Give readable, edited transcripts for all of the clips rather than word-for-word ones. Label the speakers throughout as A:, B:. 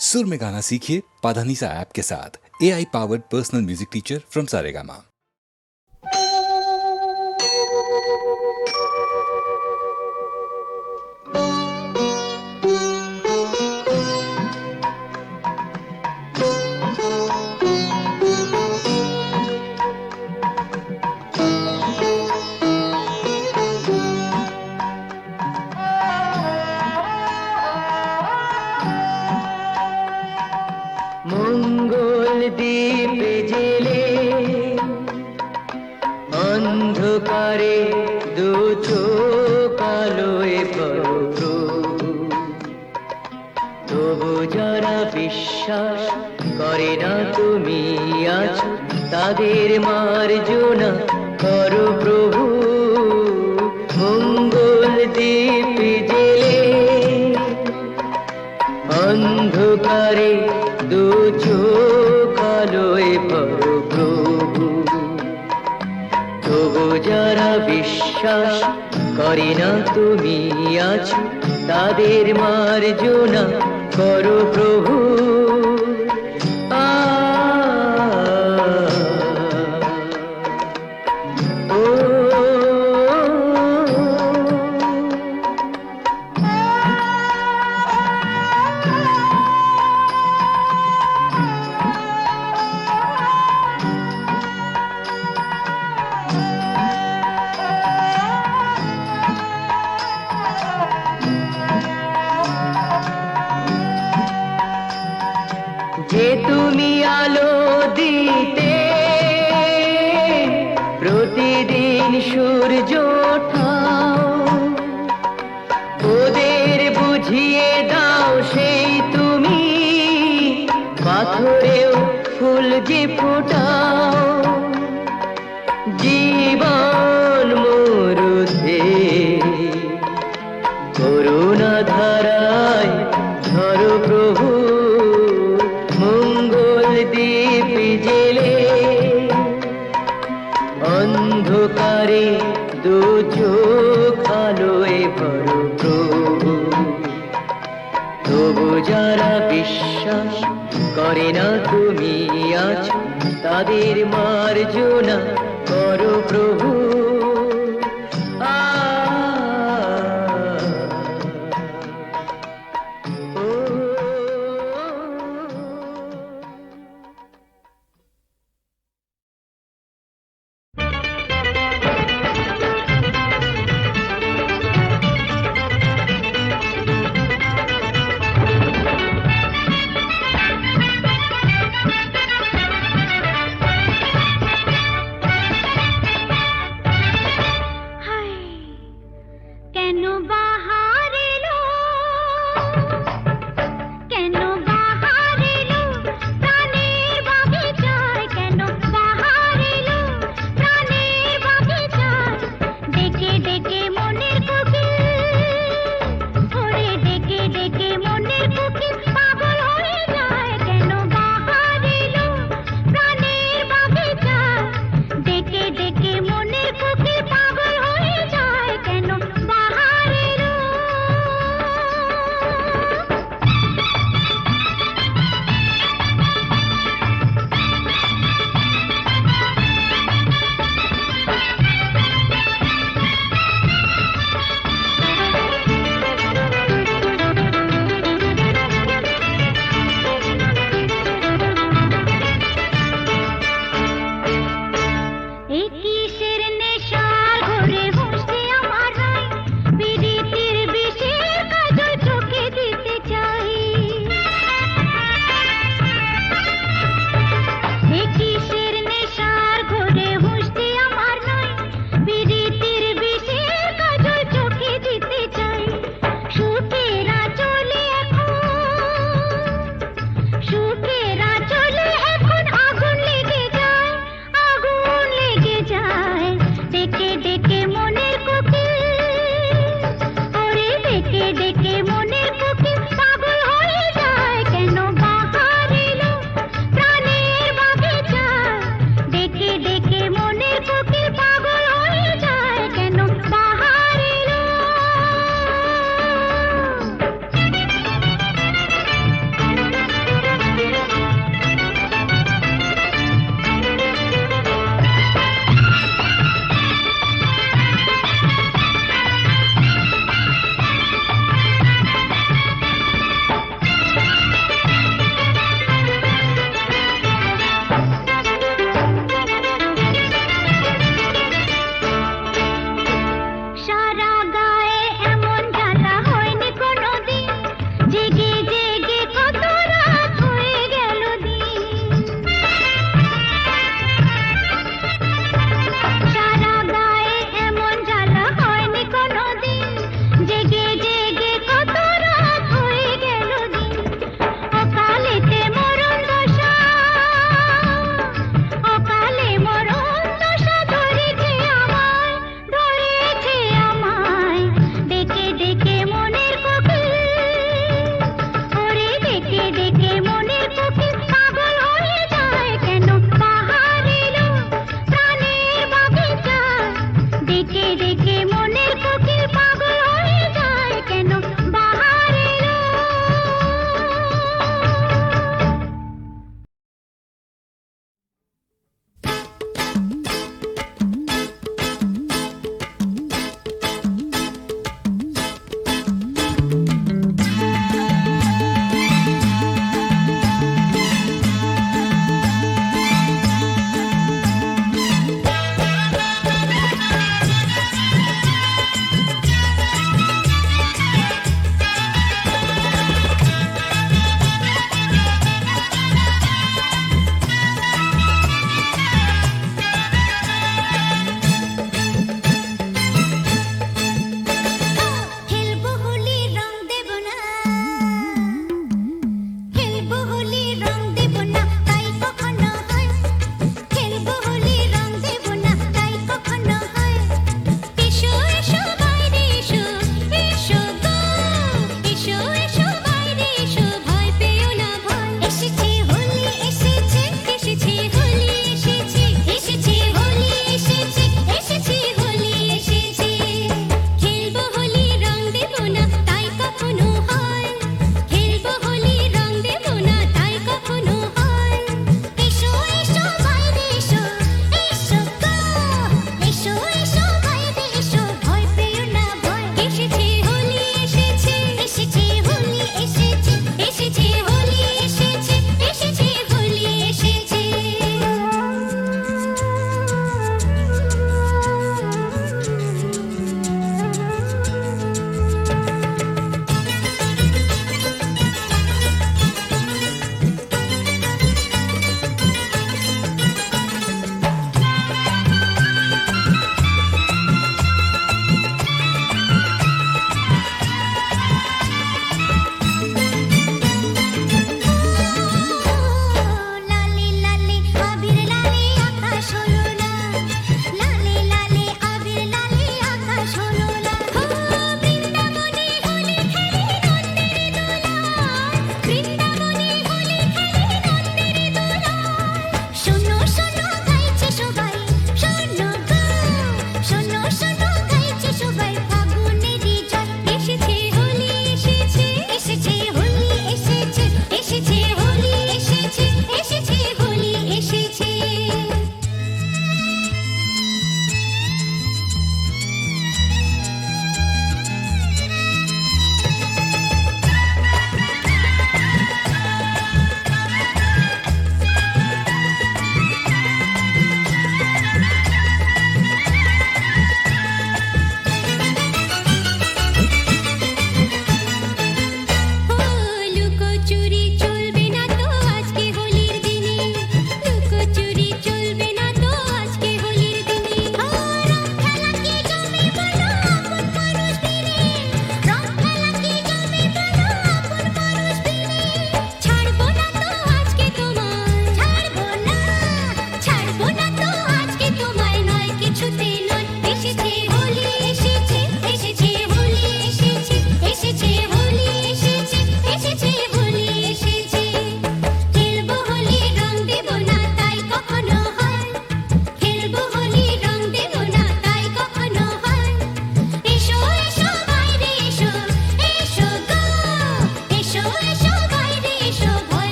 A: सुर में गाना सीखिए पाधानीसा ऐप के साथ। AI powered personal music teacher from Saregama.
B: মঙ্গল দ্বীপ জেলে অন্ধকারে দু চোখ আলোয় পড়ো, তবু যারা বিশ্বাস করে না তুমি আছো, তাদের মার্জনা করো প্রভু। মঙ্গল দ্বীপ জেলে অন্ধকারে দু চোখ আলোয় পড়ো প্রভু, তবু যারা বিশ্বাস করে না তুমি আছো, তাদের মার্জনা করো প্রভু। যে তুমি আলো দিতে প্রতিদিন সূর্য ওঠাও, ওদের বুঝিয়ে দাও সেই তুমি পাথরেও ফুল যে ফোটাও। জীবন মরুতে করুণা ধারায় ধরো প্রভু। মঙ্গল দ্বীপ জেলে অন্ধকারে দু চোখ আলোয় ভরো প্রভু, তবু যারা বিশ্বাস করে না তুমি আছো, তাদের মার্জনা করো প্রভু।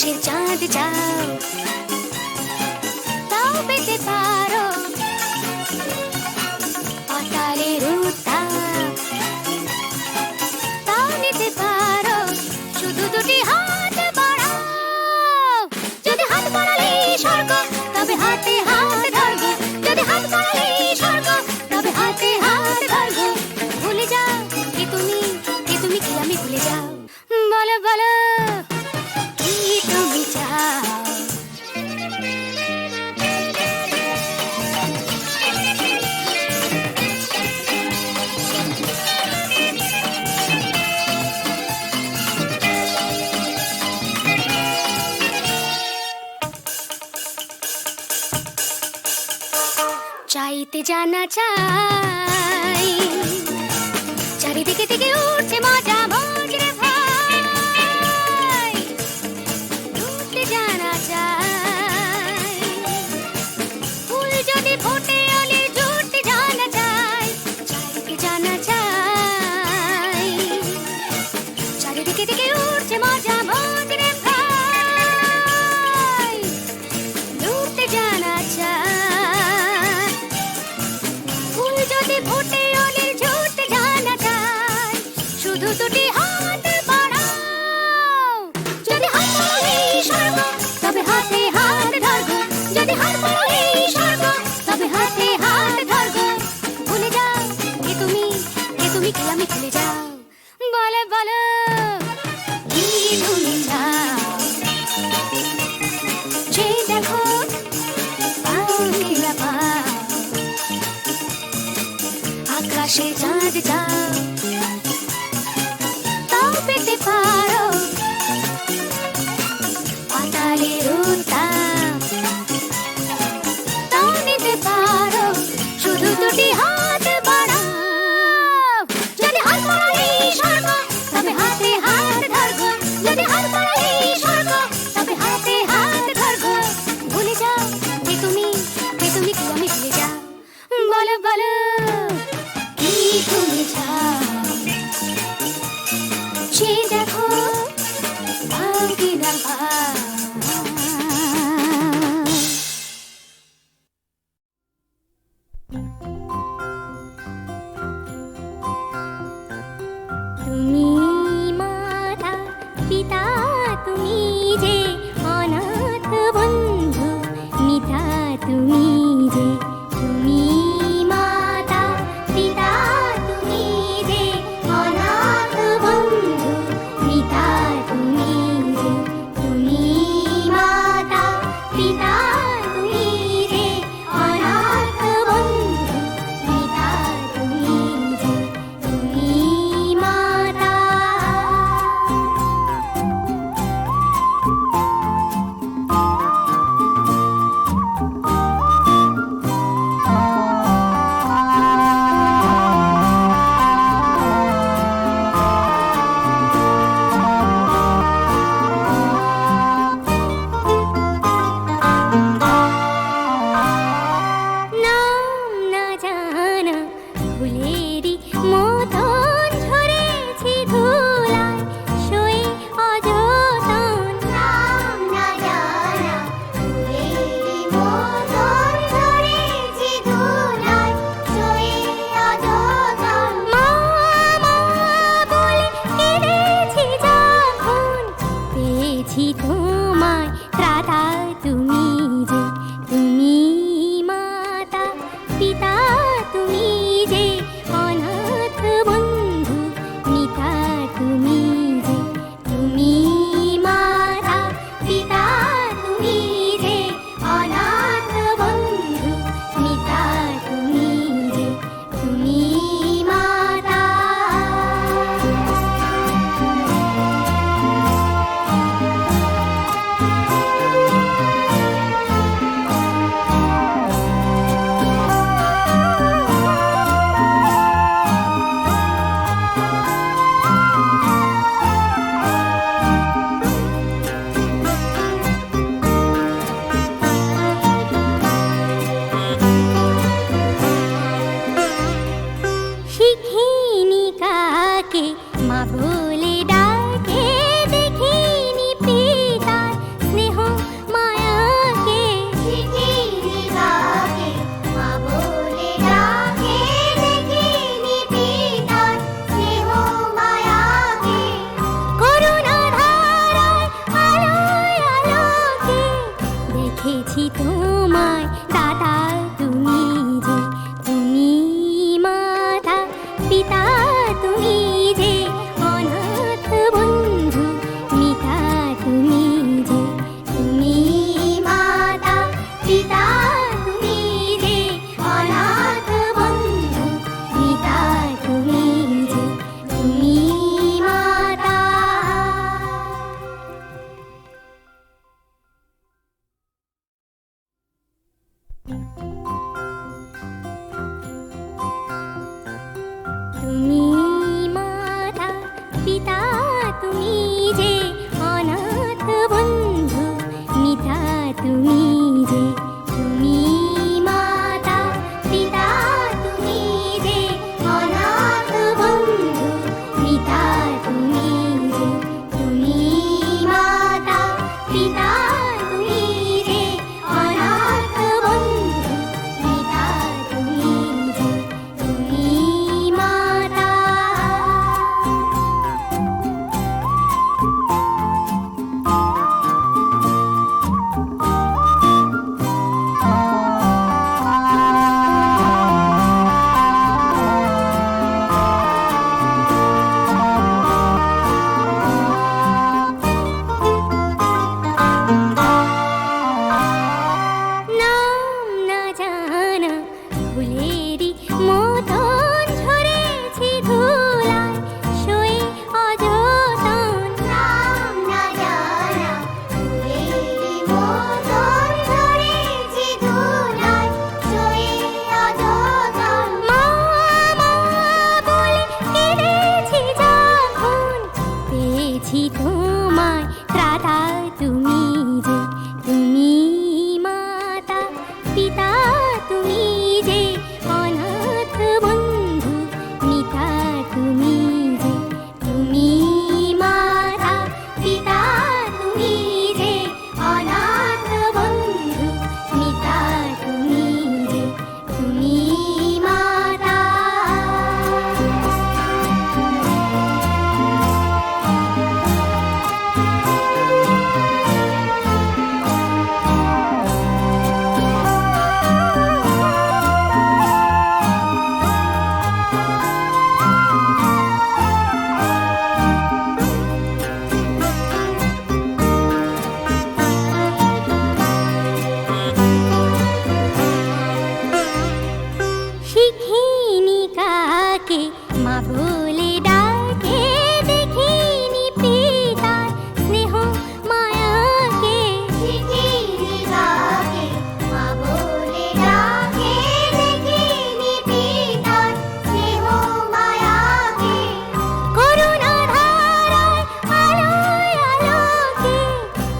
C: আকাশের চাঁদ চাও, তাও পেতে পারো পাতালের উত্তাপ, তাও নিতে পারো শুধু দুটি হাত বাড়াও। যদি হাত বাড়ালে স্বর্গ, তবে হাতে হাত ধরবো। যদি হাত বাড়ালে স্বর্গ, তবে হাতে হাত ধরবো। ভুলে যাও কে তুমি, কে তুমি কি আমি ভুলে যাও। বলো বলো কি তুমি চাও। চাইতে জানা চাই, চারিদিকে থেকে উঠছে মজা মজরে ভাই। উঠতে জানা চাই, ফুল যদি ফোটে অলি জুটতে জানা চাই। চাইতে জানা চাই, চারিদিকে থেকে উঠছে মজা মজরে ভাই। উঠতে জানা চাই, যদি ফোটে অলির ঝুট জানা যায়। শুধু দুটি হাত বাড়াও। যদি হাত বাড়ালে স্বর্গ, তবে হাতে হাত ধরবো। যদি হাত বাড়ালে স্বর্গ, তবে হাতে হাত ধরবো। ভুলে যাও কে তুমি, কে তুমি কি আমি ভুলে যাও। বলো বলো কি তুমি চাও। যে দেখো পাও কি না পাও, আকাশে চাঁদ চাও, তাও পেতে পারো পাতালের উত্তাপ, তাও নিতে পারো শুধু দুটি হাত বাড়াও। যদি হাত বাড়ালে স্বর্গ, তবে হাতে হাত ধরবো। যদি হাত বাড়ালে স্বর্গ, তবে হাতে হাত ধরবো। ভুলে যাও কে তুমি, কে তুমি কি আমি ভুলে যাও। বলো বলো কি তুমি চাও। সে দেখো পাও কি না পাও। তুমি মাতা পিতা, তুমি যে অনাথ বন্ধু মিতা, তুমি যে। তুমি মাতা পিতা, তুমি যে অনাথ বন্ধু মিতা, তুমি যে। তুমি মাতা পিতা, তুমি যে অনাথ বন্ধু মিতা, তুমি যে। তুমি মাতা তুমি মাতা পিতা তুমি যে অনাথ বন্ধু মিতা তুমি যে তুমি মাতা পিতা তুমি যে অনাথ বন্ধু মিতা তুমি যে তুমি মাতা পিতা তুমি যে অনাথ বন্ধু মিতা তুমি যে তুমি মাতা। নাম না জানা ফুলেরই মতন ঝরেছি ধুলায় শোয়ে অযতন। নাম না জানা ফুলেরই মতন ঝরেছি ধুলায় শোয়ে অযতন। মা মা বলে কেঁদেছি যখন পেয়েছি তোমায় ত্রাতা তুমি যে তুমি মাতা পিতা তুমি যে অনাথ বন্ধু মিতা তুমি যে তুমি মাতা পিতা তুমি যে অনাথ বন্ধু মিতা তুমি যে তুমি মাতা। শিখিনি কাকে মা বলে ডাকে দেখিনি পিতার স্নেহ মায়াকে। শিখিনি কাকে মা বলে ডাকে দেখিনি পিতার স্নেহ মায়াকে। করুণা ধারায় আলোয় আলোকে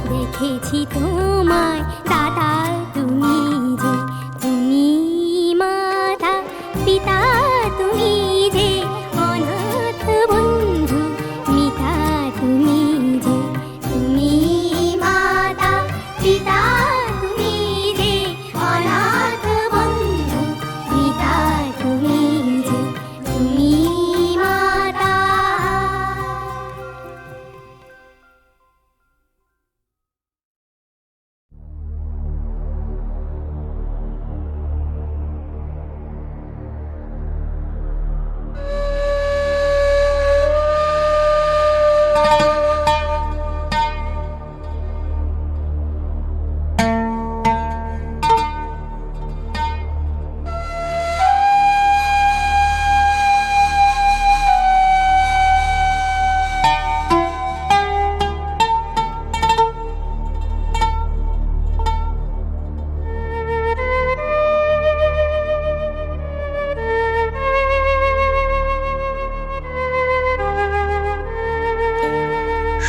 C: দেখেছি তোমায় দাদা তুমি যে তুমি মাতা পিতা তুমি যে অনাথ বন্ধু মিতা তুমি যে তুমি মাতা পিতা তুমি যে অনাথ বন্ধু মিতা তুমি যে তুমি মাতা।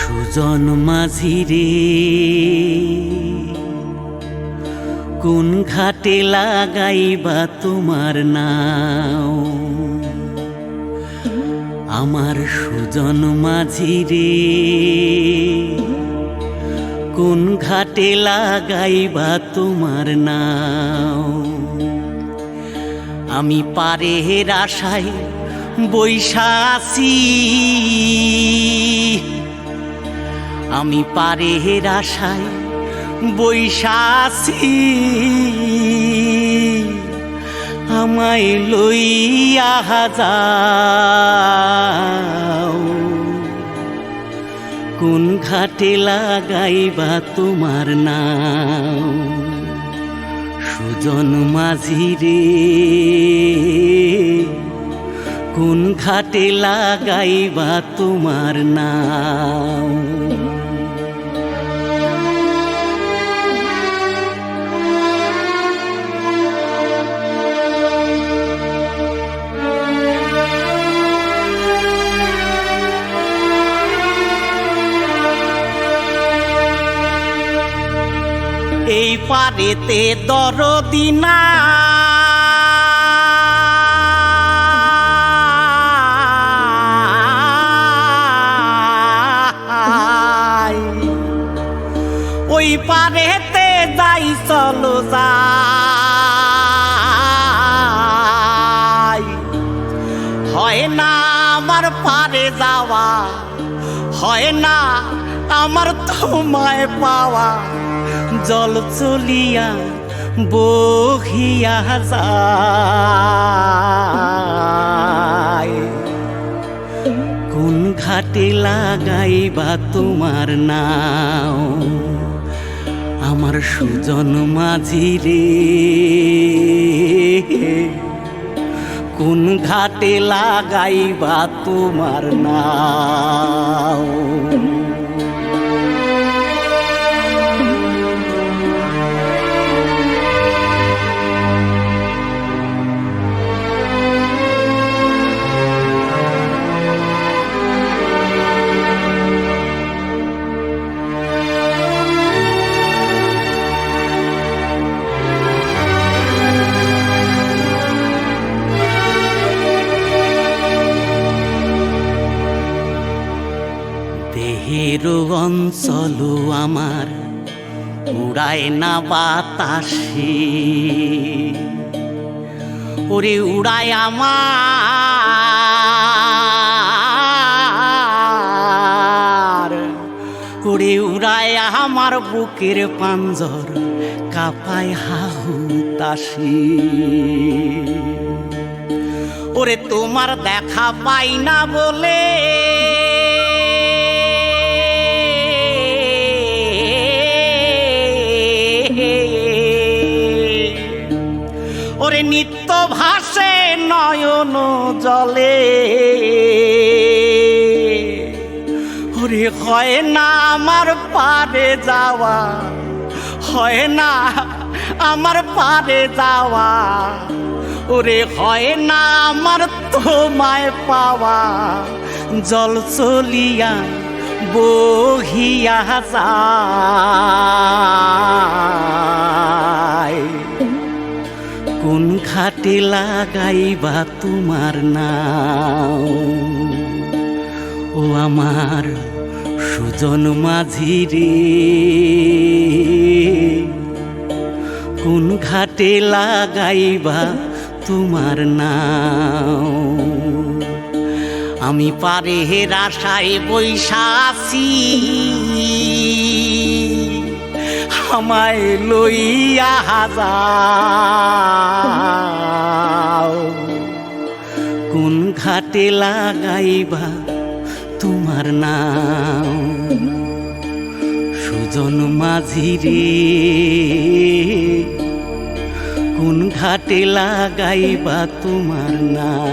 D: সুজন মাঝি রে কোন ঘাটে লাগাইবা তোমার নাও আমার সুজন মাঝি রে কোন ঘাটে লাগাইবা তোমার নাও আমি পারের আশায় বৈশা আছি আমি পারের আশায় বৈশা আছি আমায় লইয়া যাও কোন ঘাটে লাগাইবা তোমার নাও সুজন মাঝি রে কোন ঘাটে লাগাইবা তোমার নাও পারেতে দরদি না ওই পারেতে যাই চলো যাই হয় না আমার পারে যাওয়া হয় না আমার তোমায় পাওয়া জল চলিয়া বহিয়া যায় কোন ঘাটে লাগাইবা তোমার নাও আমার সুজন মাঝি রে কোন ঘাটে লাগাইবা তোমার নাও দেহের অঞ্চল আমার উড়ায় না বাতাসে ওরে উড়ায় আমার ওরে উড়ায় আমার বুকের পাঞ্জর কাঁপায় হাহুতাশি ওরে তোমার দেখা পাই না বলে ওরে নিত্য ভাসে নয়ন জলে ওরে হয় না আমার পারে যাওয়া হয় না আমার পারে যাওয়া ওরে হয় না আমার তোমায় পাওয়া জল চলিয়া বহিয়া যায় কোন ঘাটে লাগাইবা তোমার নাও ও আমার সুজন মাঝি রে কোন ঘাটে লাগাইবা তোমার নাও আমি পারে আশায় বৈশাসী আমায় লইয়া যাও কোন ঘাটে লাগাইবা তোমার নাও সুজন মাঝি রে কোন ঘাটে লাগাইবা তোমার নাও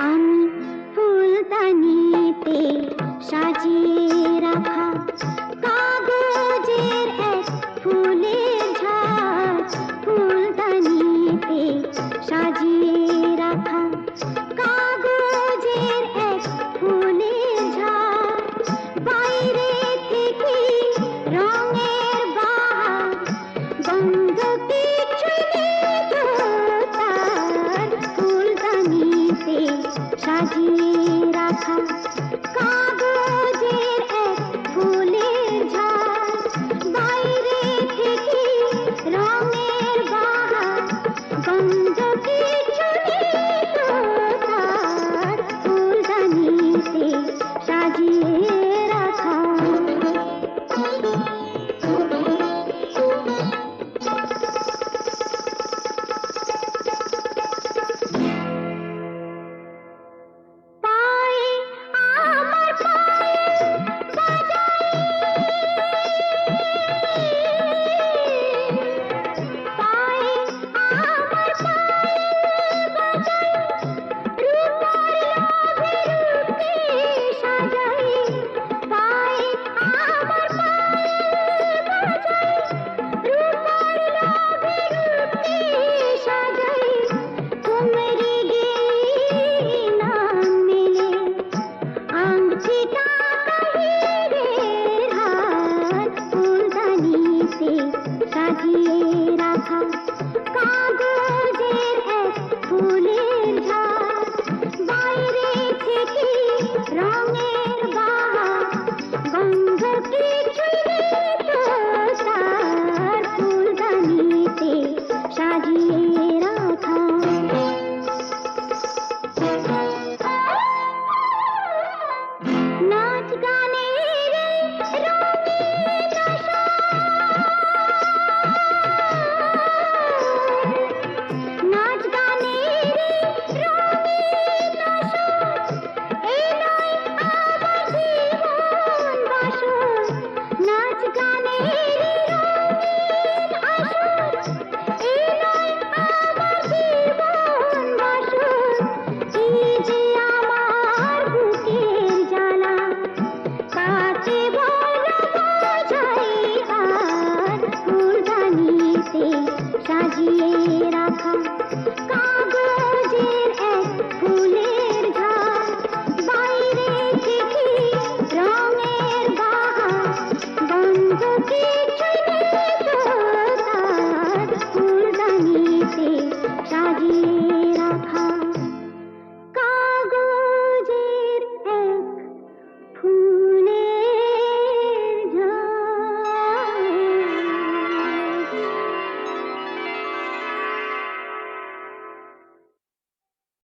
C: আমি ফুলদানিতে সাজিয়ে রাখা কাগজের এক ফুলের ঝাড় ফুলদানিতে সাজিয়ে রাখা কাগজের এক ফুলের ঝাড় বাইরে থেকে রঙের বাহার গন্ধ কিছু নেই তো তার ফুলদানিতে সাজিয়ে রাখা